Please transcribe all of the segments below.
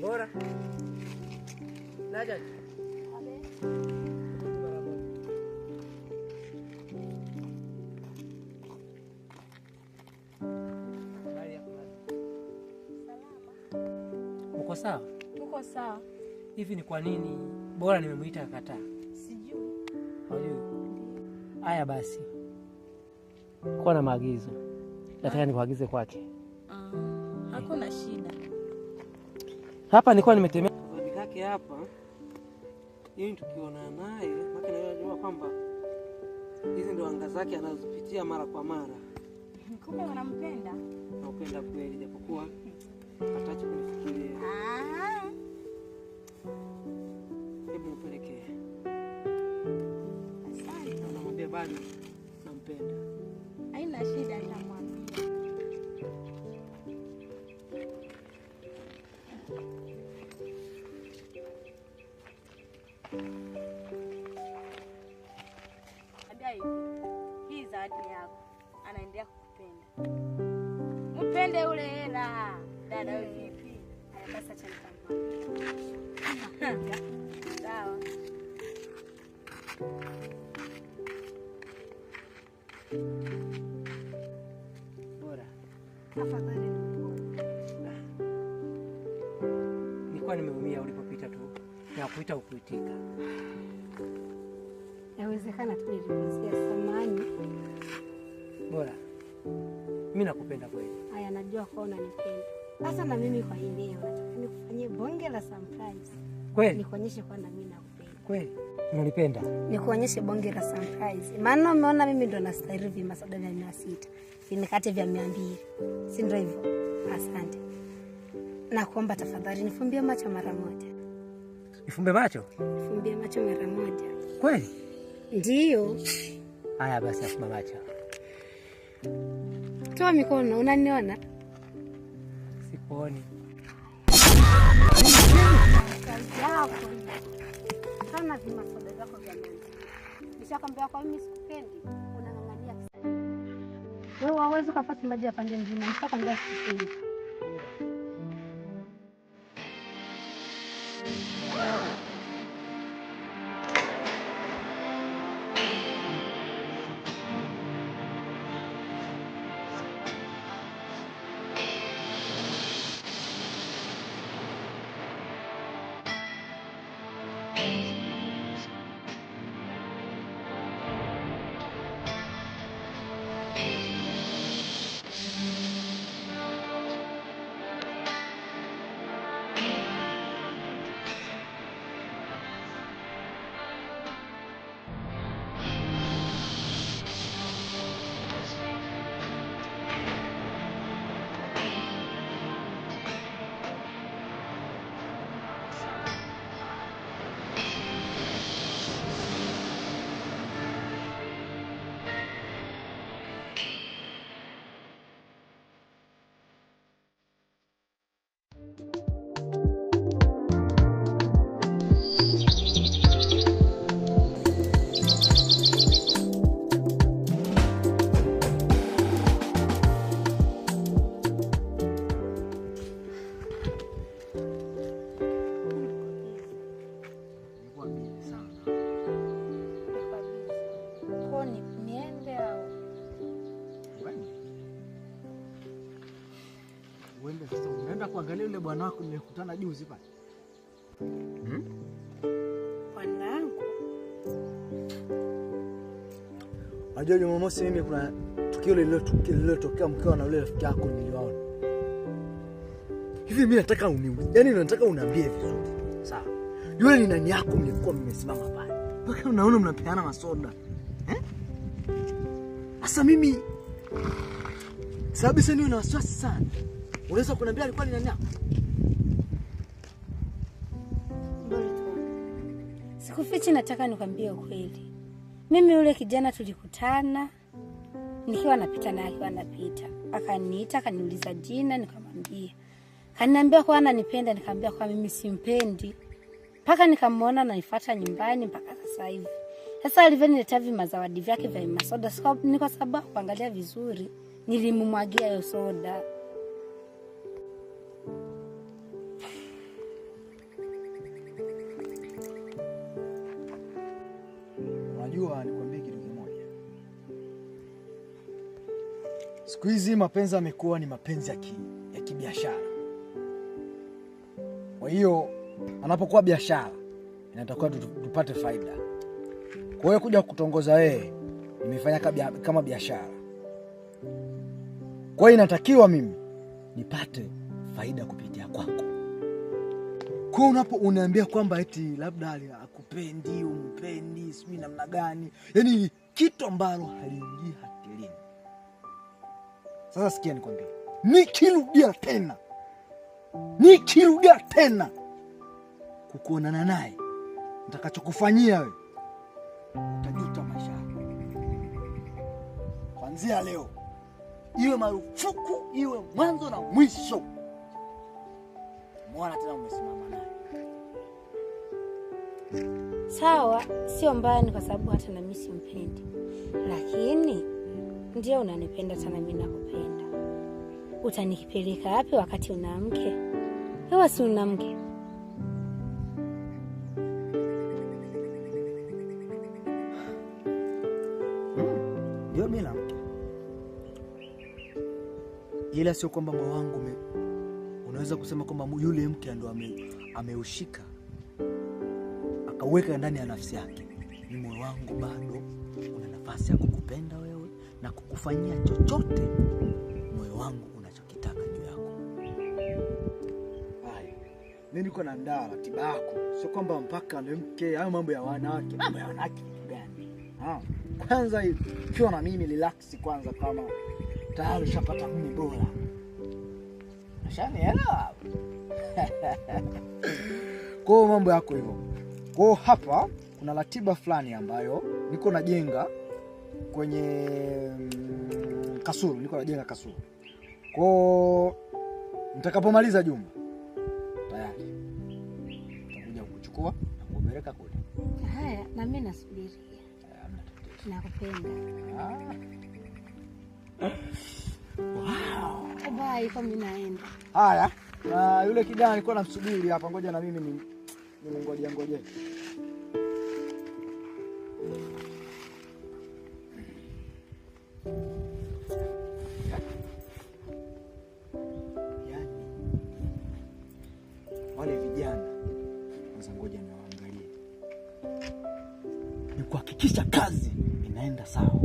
Bora. Naja. Uko sawa? Uko sawa. Hivi ni kwa nini Bora nimemuita akataa? Sijui. Hujui? Haya basi. Kwa na maagizo. Nataka nikuagize kwake. Hakuna shida. Hapa nilikuwa nimetembea nikake hapa. Yeye tukiona naye, maana najua kwamba hizi ndio anga zake anazopitia mara kwa mara. Kumbe unampenda? Naupenda kweli japokuwa hataki kunifikiria. Hebu mpelekee. Asante. Namwambia bado nampenda. Haina shida, nitamwambia. Hii zawadi yako. Anaendelea kukupenda. Mpende ule hela. Dada wewe vipi? Haya basi acha nitamwambia. Sawa. Bora. Tafadhali. Nilikuwa nimeumia ulipopita tu. Na kuita ukuitika. Yawezekana tu nilikusikia samani. Bora. Mimi nakupenda kweli. Haya, najua kwa unanipenda. Sasa na mimi kwa hili leo nataka nikufanyie bonge la surprise. Kweli? Nikuonyeshe kwamba mimi nakupenda. Kweli? Unanipenda? Nikuonyeshe bonge la surprise. Maana umeona mimi ndo nastahili vima soda vya 600. Vinikate vya 200. Si ndio hivyo? Asante. Nakuomba tafadhali nifumbie macho mara moja. Nifumbe macho? Nifumbie macho mara moja. Kweli? Ndio. Haya basi afumba macho. Toa mikono, unaniona? Sikuoni. Sana vima soda zako vya 200. Nishakwambia kwa mimi sikupendi. Unang'ang'ania sana. Wewe hauwezi kupata maji ya pande nzima. Nishakwambia sikupendi. Uende sasa unaenda kuangalia yule bwana wako nilikutana juzi pale. Bwanangu. Unajua Jumamosi mimi kuna tukio lililotokea mkeo na yule rafiki yako niliwaona. Hivi mimi nataka nataka uniambie vizuri. Sawa. Yule ni nani yako mlikuwa mmesimama pale? Mpaka unaona mnapeana masoda. Sasa mimi sababu sasa niwe na wasiwasi sana. Unaweza kuniambia alikuwa ni nani hapo? Sikufichi, nataka nikwambie ukweli. Mimi yule kijana tulikutana nikiwa napita na akiwa anapita. Akaniita, akaniuliza jina, nikamwambia. Kaniambia kwa ananipenda, nikamwambia kwa mimi simpendi. Paka nikamwona ananifuata nyumbani mpaka sasa hivi. Sasa alivyoniletea mazawadi vyake vya masoda, ni kwa sababu kuangalia vizuri nilimumwagia hiyo soda. Unajua nikwambie kitu kimoja. Siku hizi mapenzi yamekuwa ni mapenzi ya kibiashara. Kwa hiyo anapokuwa biashara inatakiwa tupate faida. Kwa hiyo kuja kutongoza wewe nimefanya kama biashara. Kwa hiyo inatakiwa mimi nipate faida kupitia kwako. Kwa unapo uniambia kwamba eti labda akupendi, umpendi, sijui namna gani, yaani kitu ambalo haliingii akilini. Sasa sikia nikwambie. Nikirudia tena kukuonana naye, nitakachokufanyia wewe utajuta maisha yako. Kuanzia leo iwe marufuku, iwe mwanzo na mwisho. Mwana tena umesimama naye. Sawa, sio mbaya, ni kwa sababu hata na mimi simpendi. Lakini ndio unanipenda sana, mimi nakupenda. Utanikipeleka wapi wakati una mke? Wewe si una mke? Ndio mimi na mke. Ila sio kwamba moyo wangu unaweza kusema kwamba yule mke ndo ameushika akaweka ndani ya nafsi yake. Ni moyo wangu bado una nafasi ya kukupenda wewe na kukufanyia chochote moyo wangu unachokitaka juu yako. Hai. Mimi niko na ndaa ratiba yako. Sio kwamba mpaka ndo mke, hayo mambo ya wanawake. Mambo ya wanawake gani? Kwanza hivi, ukiwa na mimi relax kwanza, kama tayari ushapata mimi bora. Unashanielewa? Kwa mambo yako hivyo. Kwa hapa kuna ratiba fulani ambayo niko najenga kwenye Kasulu, Kwa nitakapomaliza juma tayari nitakuja kukuchukua na kupeleka kule. Haya, na mimi nasubiria. Nakupenda. Wow. Bye, kwa mimi naenda. Haya, na yule kijana alikuwa anamsubiri hapa, ngoja na mimi ngoje. Wale vijana kwanza ngoja niwaangalie. Ni kuhakikisha kazi inaenda sawa.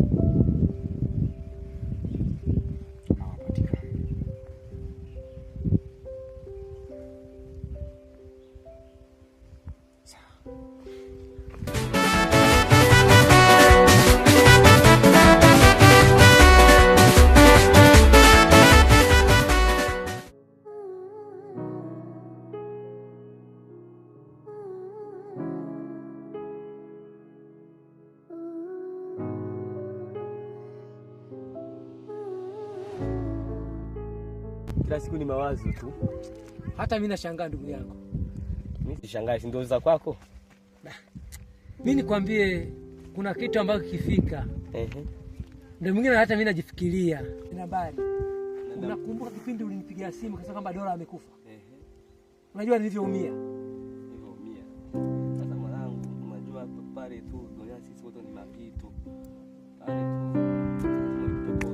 Kila siku ni mawazo tu. Hata mimi nashangaa ndugu yako. Mimi sishangai, si ndio za kwako? Mimi nikwambie kuna kitu ambacho kifika. Ndio mwingine hata mimi najifikiria. Ina habari. Unakumbuka kipindi ulinipigia simu kasema kwamba Dora amekufa? Unajua nilivyoumia? Sasa mwanangu, unajua pale tu dunia sisi wote ni mapito. Pale tu.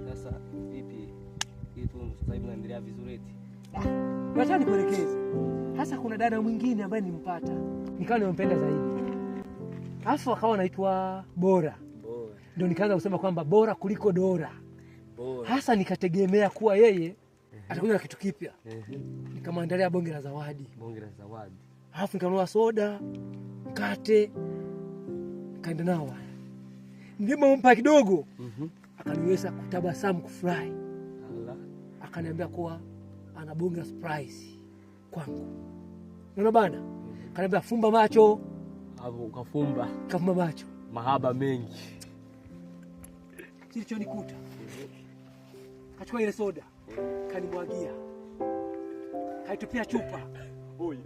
Sasa vipi? Kitu sasa hivi naendelea vizuri eti. Wacha nikuelekeze. Hasa kuna dada mwingine ambaye nimpata. Nikawa nimempenda zaidi. Alafu akawa anaitwa Bora. Ndio nikaanza kusema kwamba bora kuliko Dora. Hasa nikategemea kuwa yeye atakuja na kitu kipya. Nikamwandalia bonge la zawadi. Alafu nikanunua soda, mkate, kaenda nao. Nilimompa kidogo. Akaniweza kutabasamu kufurahi. Akaniambia kuwa anabonga surprise kwangu. Unaona bana? Akaniambia fumba macho. Hapo ukafumba. Kafumba macho. Mahaba mengi. Kilichonikuta. Kachukua ile soda. Kanimwagia. Kaitupia chupa. Oi.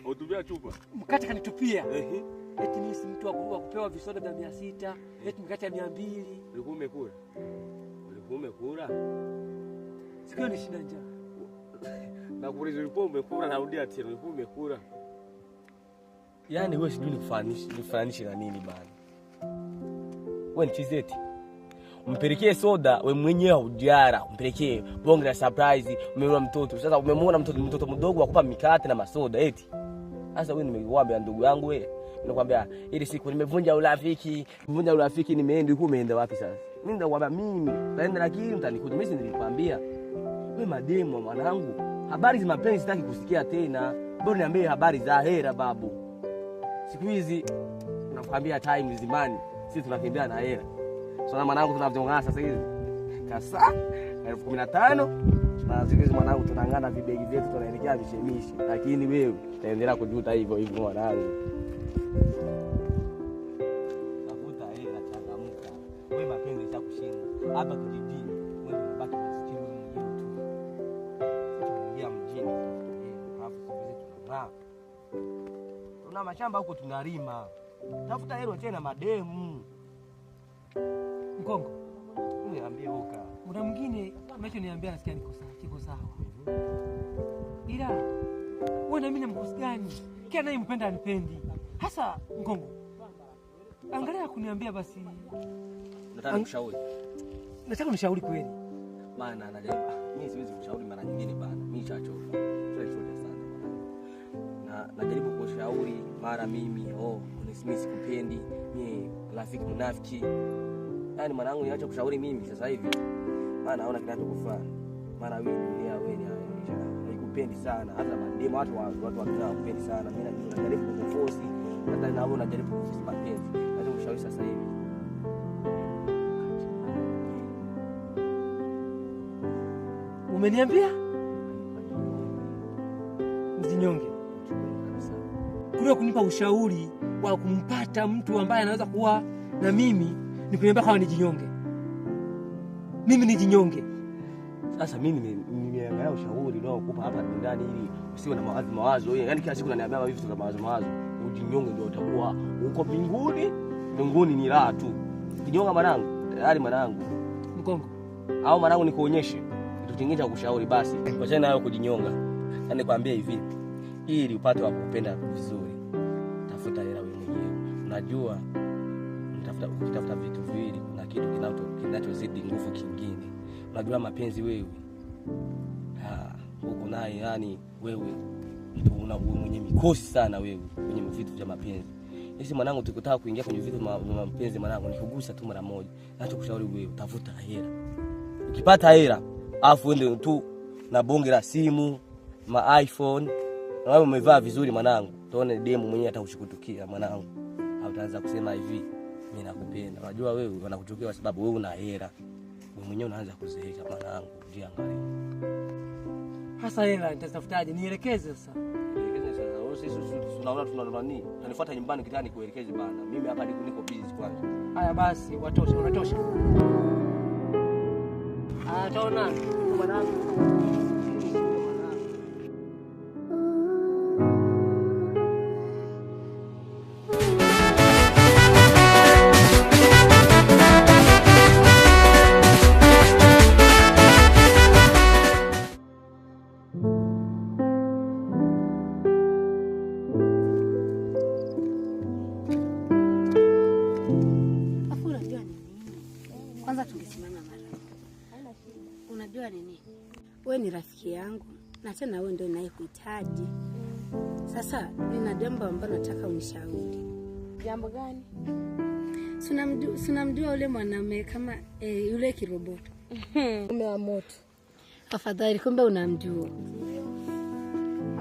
Utupia chupa. Mkate kanitupia. Eti mimi si mtu wa kupewa visoda vya 600, eti mkate ya 200. Ulikuwa umekula? Sikio ni shida njaa. Na kuuliza ulikuwa umekula, narudia tena ulikuwa umekula. Yaani wewe sijui nifananishe na nini bana. Wewe ni chizeti. Umpelekee soda wewe mwenyewe hujara, umpelekee bonge la surprise, umeona mtoto. Sasa umemwona mtoto mdogo akupa mikate na masoda eti. Sasa wewe nimekuambia ndugu yangu wewe, ninakwambia ile siku nimevunja urafiki nimeenda huko, umeenda wapi sasa? Mimi ndakwambia mimi naenda, lakini utanikuja. Mimi nilikwambia wewe mademo mwanangu, habari za mapenzi sitaki kusikia tena. Bora niambie habari za hera babu. Siku hizi nakwambia time zimani, sisi tunakimbia na hera. Sasa mwanangu tunavyoongana sasa hivi kasa 15,000 tunazikezi mwanangu, tunangana vibegi vyetu tunaelekea vishemishi, lakini wewe utaendelea kujuta hivyo mwanangu. Tafuta hela, changamka. Wewe mapenzi yatakushinda. Hapa kijijini wewe unabaki maskini mwenyewe tu. Tunaingia mjini hapo sisi tunang'aa. Tuna mashamba huko tunalima. Tafuta hela tena mademu. Mkongo. Niambie oka. Muda mwingine unachoniambia nasikia kiko sawa. Ila wewe na mimi namkosi gani? Kia naye mpenda anipendi. Hasa Mkongo. Angalia kuniambia basi. Nataka kushauri. Nataka unishauri kweli. Maana anajaribu. Mimi siwezi kushauri mara nyingine bana. Mimi chachoka. Tunachoka sana bana. Na najaribu kushauri mara mimi mimi sikupendi. Mimi rafiki mnafiki. Yaani mwanangu niache kushauri mimi sasa hivi. Maana naona kinachokufaa. Maana wewe dunia wewe haikupendi sana. Hata mademo watu wanakupendi sana. Mimi najaribu kukuforce. Hata naona najaribu kukuforce mapenzi. Nataka kushauri sasa hivi. Umeniambia? Mzinyonge. Kulia kunipa ushauri wa kumpata mtu ambaye anaweza kuwa na mimi, ni kuniambia kama nijinyonge. Mimi nijinyonge. Sasa mimi nimeangalia ushauri ndio kukupa hapa ndani ili usiwe na mawazo. Yaani kila siku unaniambia hivi tu mawazo. Ujinyonge ndio utakuwa uko mbinguni. Mbinguni ni raha tu. Kinyonga mwanangu, tayari mwanangu. Mkongo. Au mwanangu nikuonyeshe kitu kingine cha kushauri basi. Kwa sababu nayo kujinyonga. Yaani nikwambie hivi. Ili upate wa kupenda vizuri. Tafuta hela wewe mwenyewe. Unajua ukitafuta vitu viwili kuna kitu kinachozidi nguvu kingine. Unajua mapenzi wewe. Huko naye yani wewe mtu mwenye mikosi sana wewe kwenye vitu vya mapenzi. Sisi mwanangu tukitaka kuingia kwenye vitu vya mapenzi mwanangu nikugusa tu mara moja. Nachokushauri wewe tafuta hela. Ukipata hela afu uende tu na bonge la simu, iPhone. Na wewe umevaa vizuri mwanangu. Tuone demu mwenyewe atakushukutukia mwanangu. Au utaanza kusema hivi mimi nakupenda. Unajua wewe wanakuchukia kwa sababu wewe una hela. Wewe mwenyewe unaanza kuzeeka mwanangu. Jiangalie. Hasa hela nitafutaje? Nielekeze sasa. Nielekeze sasa. Wewe sisi tunaona nini? Tunanifuata nyumbani kitani kuelekeze bana. Mimi hapa niko busy kwanza. Haya basi, unatosha. Taona mwanangu. Unajua nini? Wewe ni rafiki yangu na tena wewe ndio ninayekuhitaji. Sasa nina jambo ambalo nataka unishauri. Jambo gani? Unamjua yule mwanamume kama yule kiroboto. Mume wa moto. Tafadhali kumbe unamjua.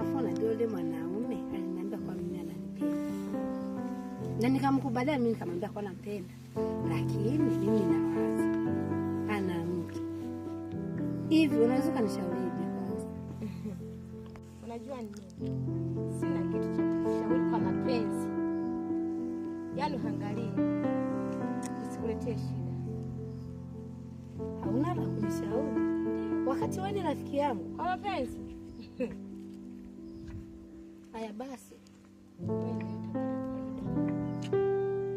Afu unajua yule mwanaume aliniambia kwa mimi ananipenda. Na nikamkubalia mimi nikamwambia kwa nampenda. lakini mimi nawaza ana mke hivi, unaweza kanishaurije kwanza? Unajua nini? Sina kitu cha kushauri kwa mapenzi. Yaani uangalie. Usikuletee shida. Hauna la kunishauri wakati wewe ni rafiki yangu Kwa mapenzi. haya basi.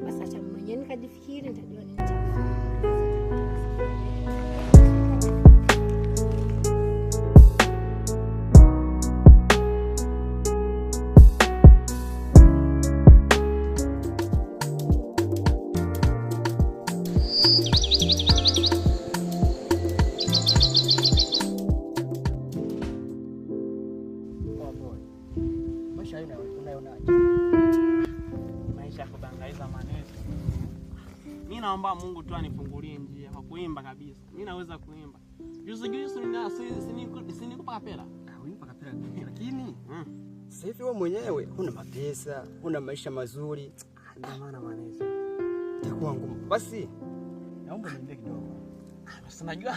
Basi acha mwenyewe nikajifikiri, nitajua nini cha kufanya. Maisha kubangaiza maneno. Mimi naomba Mungu tu anifungulie njia kwa kuimba kabisa. Mimi naweza kuimba. Juzi sinikupa kapela. Uimba kapela lakini sasa hivi wewe mwenyewe huna mapesa, huna maisha mazuri. Ndio maana maneno. Itakuwa ngumu. Basi naomba niimbe kidogo. Sinajua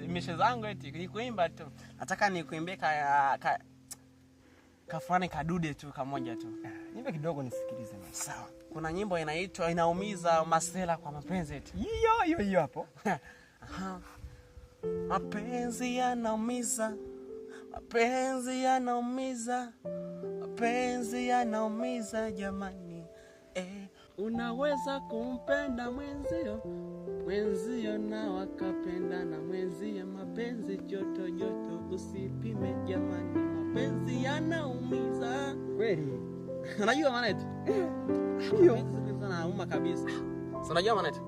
mishe zangu eti ni kuimba tu. Nataka nikuimbie kafani kadude tu kamoja tu. Niimbe kidogo nisikilize. Sawa. Kuna nyimbo inaitwa Inaumiza Masela kwa mapenzi eti. Hiyo hapo. Mapenzi yanaumiza. Mapenzi yanaumiza. Mapenzi yanaumiza jamani. Unaweza kumpenda mwenzio na wakapenda na mwenzio, mapenzi joto usipime jamani, mapenzi yanaumiza Kweli? Unajua maana eti? Hiyo nauma kabisa. Unajua maana eti?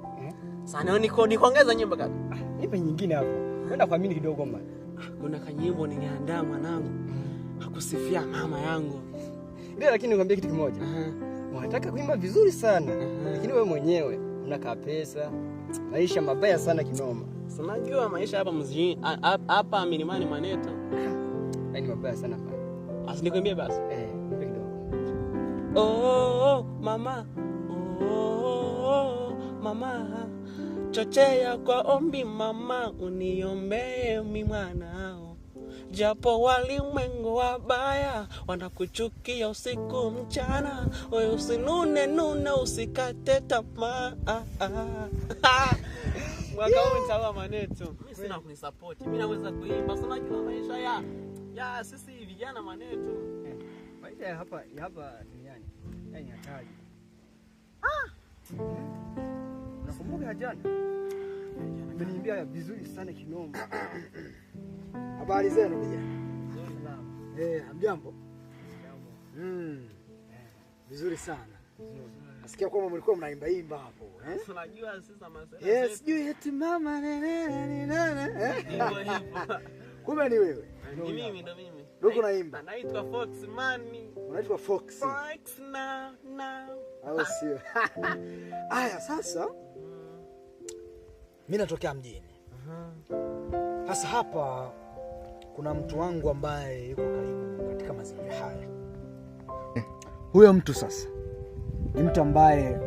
Sana nikuongeza nyimbo gani? Nipe nyingine hapo. Kwenda kuamini kidogo mama. Kuna kanyimbo niliandaa mwanangu. Hakusifia mama yangu. Ndio, lakini nikwambia kitu kimoja. Unataka kuimba vizuri sana. Lakini wewe mwenyewe unaka pesa. Maisha mabaya sana kinoma. Unajua maisha hapa mjini hapa milimani Maneto. Yaani mabaya sana hapa. Asinikwambie basi. Nipe kidogo. Oh mama. Oh mama. Chochea kwa ombi mama, uniombee mimi mwanao. Japo walimwengu wabaya wanakuchukia usiku mchana, wewe usinune usikate tamaa. Mwaka huu nitawa Maneto. Mimi sina kunisupport. Mimi naweza kuimba. Sasa unajua maisha ya sisi vijana Maneto. Maisha hapa duniani. Yaani hatari. Nakumbuka jana. Umeniambia vizuri sana kinoma. Habari zenu vijana? Hamjambo? Vizuri sana. Nasikia kwamba mlikuwa mnaimba hapo, Unajua sasa masela. Sijui eti mama Kumbe ni wewe? Ni mimi. Ndio naimba. Naitwa Fox Money. Unaitwa Fox? Fox now. Au sio? Aya, sasa mimi natokea mjini. Sasa hapa kuna mtu wangu ambaye yuko karibu katika mazingira haya. Huyo mtu sasa ni mtu ambaye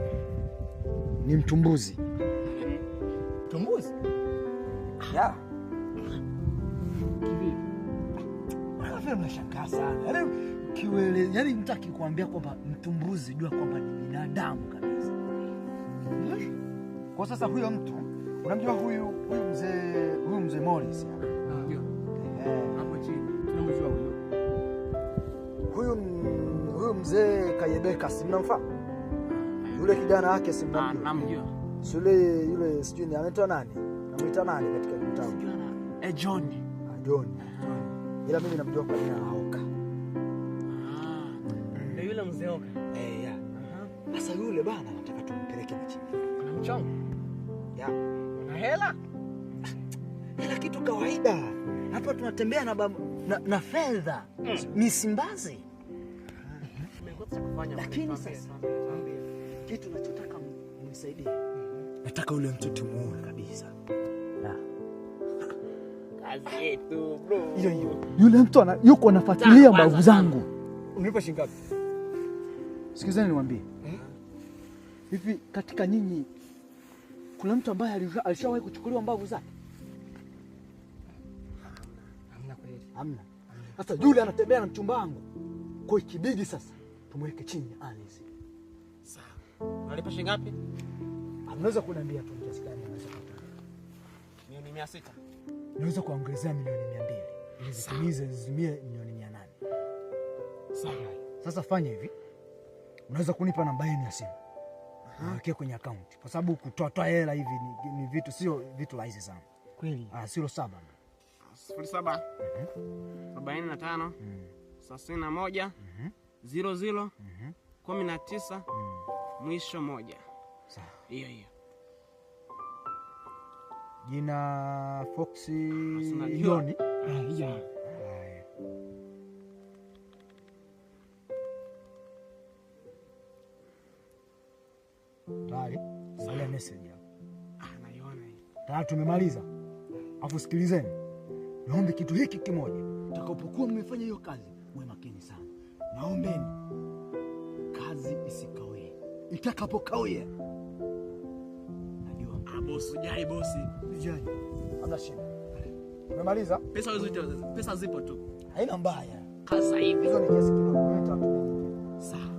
ni mtumbuzi. Mtumbuzi? Ya. Kivipi? Wewe unashangaa sana. Yaani mtu akikwambia kwamba mtumbuzi, jua kwamba ni binadamu kabisa. Kwa sasa huyo mtu, unamjua huyu mzee Morris hapa. Ndio. Hapo chini. Tunamjua huyo. Huyu mzee Kayebeka, si mnamfahamu? Yule kijana wake si mnamjua? Namjua. Yule sijui anaitwa nani? Namuita nani katika mtaa? John. John. Ila mimi namjua kwa jina la Oka. Ndio yule mzee Oka. Ya. Sasa yule bana nataka tumpeleke mjini. Kuna mchongo? Ya. Una hela? Hela kitu kawaida. Hapa tunatembea na fedha. Misimbazi. Lakini sasa kitu nachotaka mnisaidie. Nataka ule mtu tumuone kabisa. Kazi yetu bro. Hiyo. Yule mtu yuko anafuatilia mbavu zangu. Unipa shilingi ngapi? Sikizeni niwaambie. Hivi katika nyinyi kuna mtu ambaye alishawahi kuchukuliwa mbavu zake? Hamna kweli. Hamna. Sasa yule anatembea na mchumba wangu. Kwa ikibidi sasa tumweke chini ya ardhi. Sawa. Unalipa shilingi ngapi? Anaweza kuniambia tu kiasi gani anaweza kupata? Milioni 600. Naweza kuongezea milioni 200 ili zitimize milioni 800. Sawa. Sasa fanya hivi. Unaweza kunipa namba yenu ya simu. Niwekee kwenye account. Kwa sababu kutoa hela hivi ni vitu sio vitu rahisi sana. Kweli. 07. 07 45 31 00 19 mwisho 1. Sawa. Hiyo. Jina Foxy John. Hiyo. Tayari. Angalia message hapo. Naiona hii. Tayari tumemaliza. Afu sikilizeni. Naomba kitu hiki kimoja. Utakapokuwa mmefanya hiyo kazi, mwe makini sana. Naombeni kazi isikawie. Itakapokawia, najua Bosi, jai bosi. vijana. Hamna shida. Umemaliza? Pesa zipo tu. Haina mbaya. Kaza hivi. Hizo ni kiasi kidogo. Leta tu. Sawa.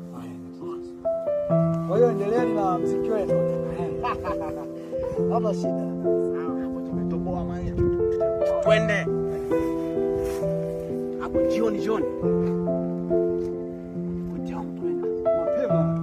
Kwa hiyo endeleeni na muziki wenu. Hamna shida. Sawa, hapo tumetoboa maana. Twende. Hapo jioni. Kujao twende. Mapema.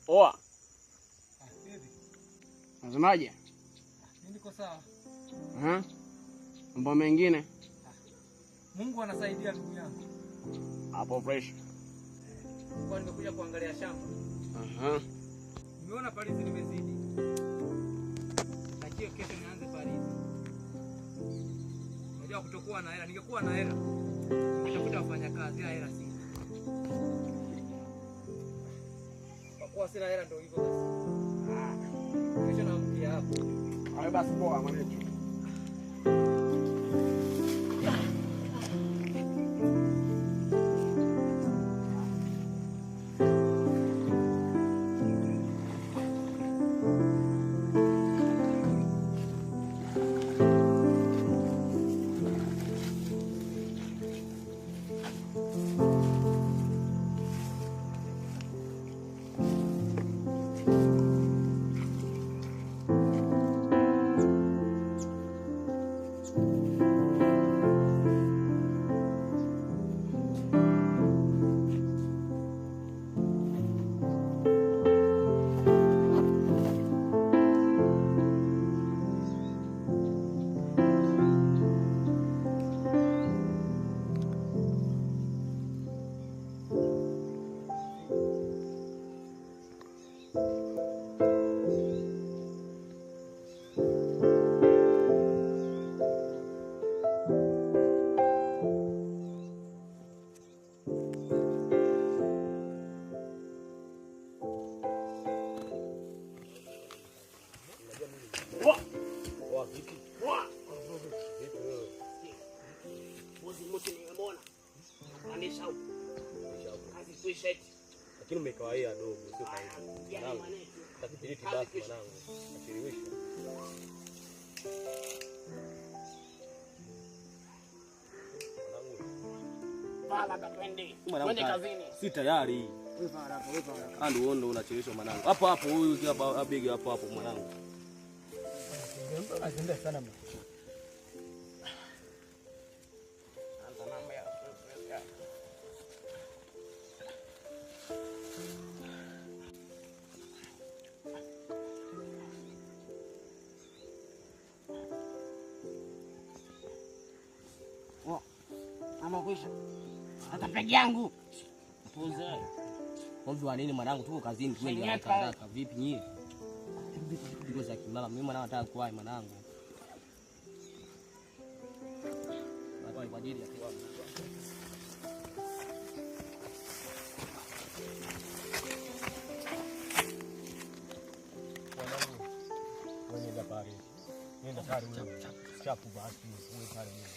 Oa. Unasemaje? Niko sawa. Mambo mengine Mungu anasaidia ndugu yangu. hapo fresh. Kwa nimekuja kuangalia shamba. Nimeona palizi nimezidi. Lakini kesho nianze palizi. Unajua kutokuwa na hela, ningekuwa na hela ningetafuta wafanyakazi, hela sina. Kwa kuwa sina hela ndio hivyo basi. Kesho naamkia hapo. Hayo basi poa mwanetu. Lakini umekawa yeye adogo sio kaida. Mwanangu. Takipiliti basi mwanangu. Achiliwisha. Twende kazini. Si tayari. Andu uondo unacheleshwa mwanangu. Hapo hapo huyu hapa abege hapo hapo mwanangu. Azenda sana mimi. Ama kwisha. Hata peke yangu. Puza. Kwa nini mwanangu tuko kazini twende haraka vipi nyie? Ndio za kimama mimi mwanangu nataka kuwahi mwanangu. Baba kwa ajili ya kwa. Mwanangu. Wewe ndio pale. Nenda pale wewe. Chapu basi wewe pale wewe.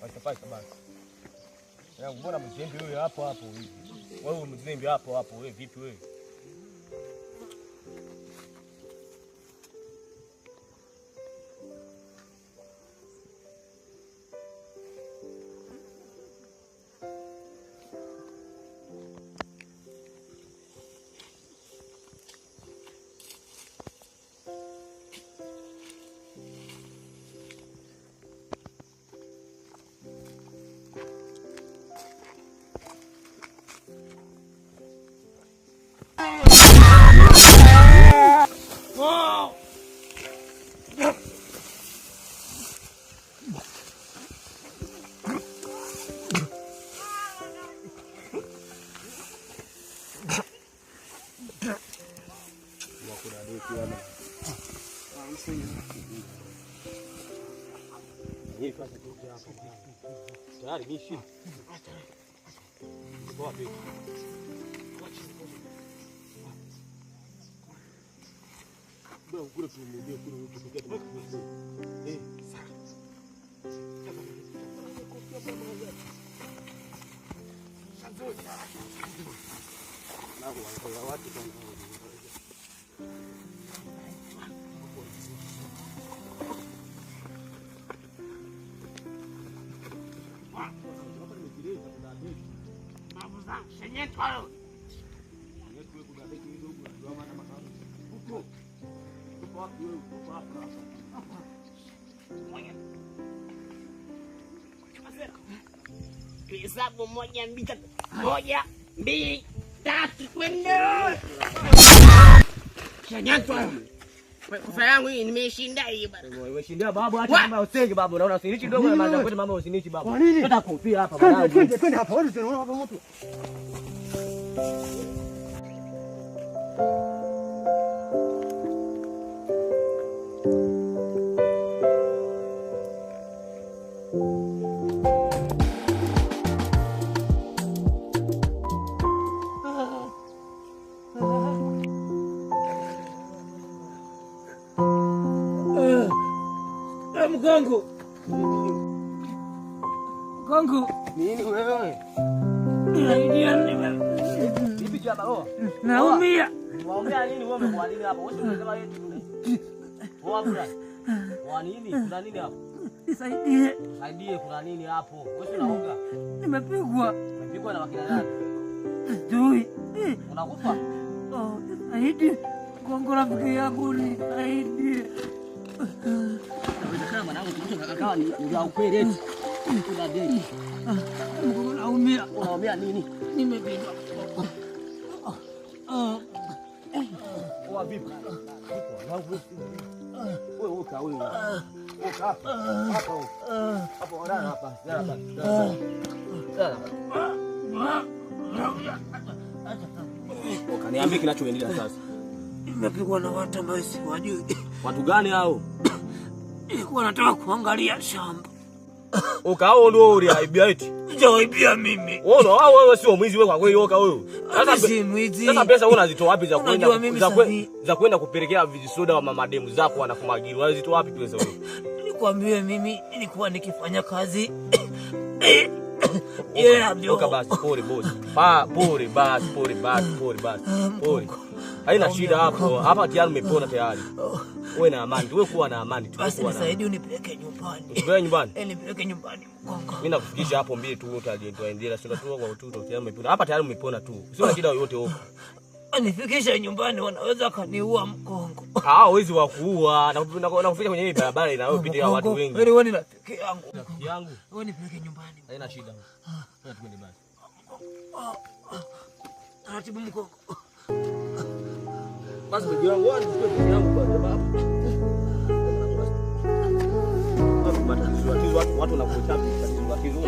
Watapata basi. Yangu mbona mzembe wewe hapo hapo hivi? Wewe mzembe hapo hapo wewe vipi wewe? Tayari mishi. Boa bem. Bom, cura tu meu, cura o que tu quer. Eh, na rua, eu acho que Hesabu 1, 2, 3. 1, 2, 3 twende. Shanyatwa. Kufa yangu hii nimeshinda hii bana. Wewe shinda babu acha kama usenge babu. Unaona usinichi dogo na maana kwetu mama usinichi babu. Kwa nini? Nataka kufia hapa babu. Twende hapa. Wewe unaona hapa mtu. Mkongo. Nini wewe? Bibi jaba roho. Naumia. Waambia nini wewe umekuwa nini hapo? Wewe unasema yetu tule. Waambia. Wa nini? Kuna nini hapo? Nisaidie. Saidie kuna nini hapo? Wewe unaoga? Nimepigwa. Umepigwa na wakina nani? Sijui. Unakufa? Oh, nisaidie. Mkongo rafiki yangu nisaidie. Inawezekana mwanangu mtu akawa ni ya ukweli eti. Kuna deni. Mkongo naumia. Unaumia nini? Nimepigwa. Wa vipi? Wewe uka wewe. Uka hapa. Hapo. Hapo orana hapa. Ukaniambia kinachoendelea sasa. Nimepigwa na watu ambao siwajui. Watu gani hao? Nilikuwa nataka kuangalia shamba. Ukao ndio uliaibia eti. Sijaibia mimi. Wewe sio mwizi wewe kwa kweli oka wewe. Sasa si mwizi. Sasa pesa unazitoa wapi za kwenda kupelekea vijisoda wa mamademu zako wanakumagiru? Unazitoa wapi pesa wewe? Nikwambie mimi nilikuwa nikifanya kazi Oka basi, pole bosi. Pole basi. Pole. Haina shida hapo. Hapa tayari umepona tayari. Uwe na amani. Wewe kuwa na amani tu. Basi nisaidie unipeleke nyumbani. Unipeleke nyumbani? Nipeleke nyumbani mkongo. Mimi nakufikisha hapo mbili tu utaendelea. Sio tu kwa ututo tayari umepona. Hapa tayari umepona tu. Sio shida yoyote huko. Nifikisha nyumbani wanaweza kaniua mkongo. Wezi wa kuua. Nakufikisha kwenye hii barabara inayopitia watu wengi. Wewe ni rafiki yangu. Rafiki yangu. Wewe nipeleke nyumbani. Haina shida. Twende basi. Taratibu mkongo. Basi ndugu yangu, ndugu yangu kwa sababu watu wanakuita tatizo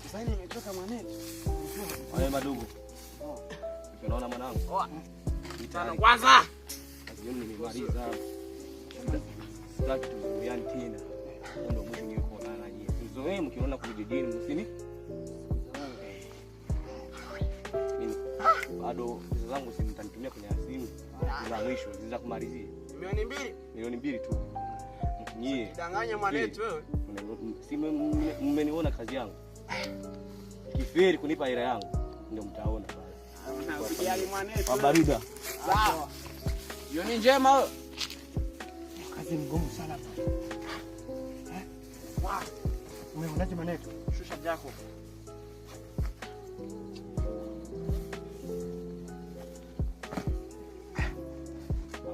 Sasa nimetoka mwanetu. Wewe madogo. Unaona mwanangu? Tano kwanza. Mimi nimemaliza. Sitaki tuzoeane tena. Ndio mwisho niko na nyinyi. Tuzoee mkiona kujijini msini. Mimi bado pesa zangu simtanitumia kwenye simu. Za mwisho za kumalizia. Milioni mbili tu. Nyie. Danganya mwanetu wewe. Si mmeniona kazi yangu. Kiferi kunipa hela yangu ndio mtaona pale. Usijali mwanetu. Barida. Sawa. Jioni njema wewe. Kazi ngumu sana bwana. Umeonaje manetu? Shusha jako.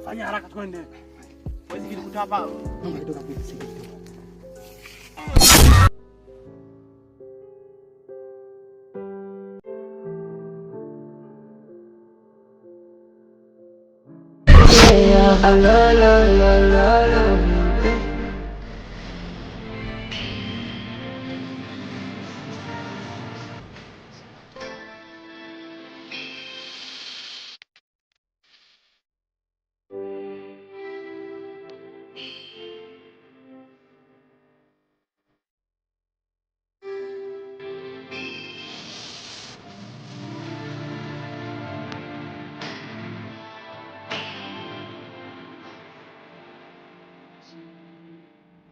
Fanya haraka twende. Wewe kilikuta hapa. Mama kidogo hapo hivi. La la la la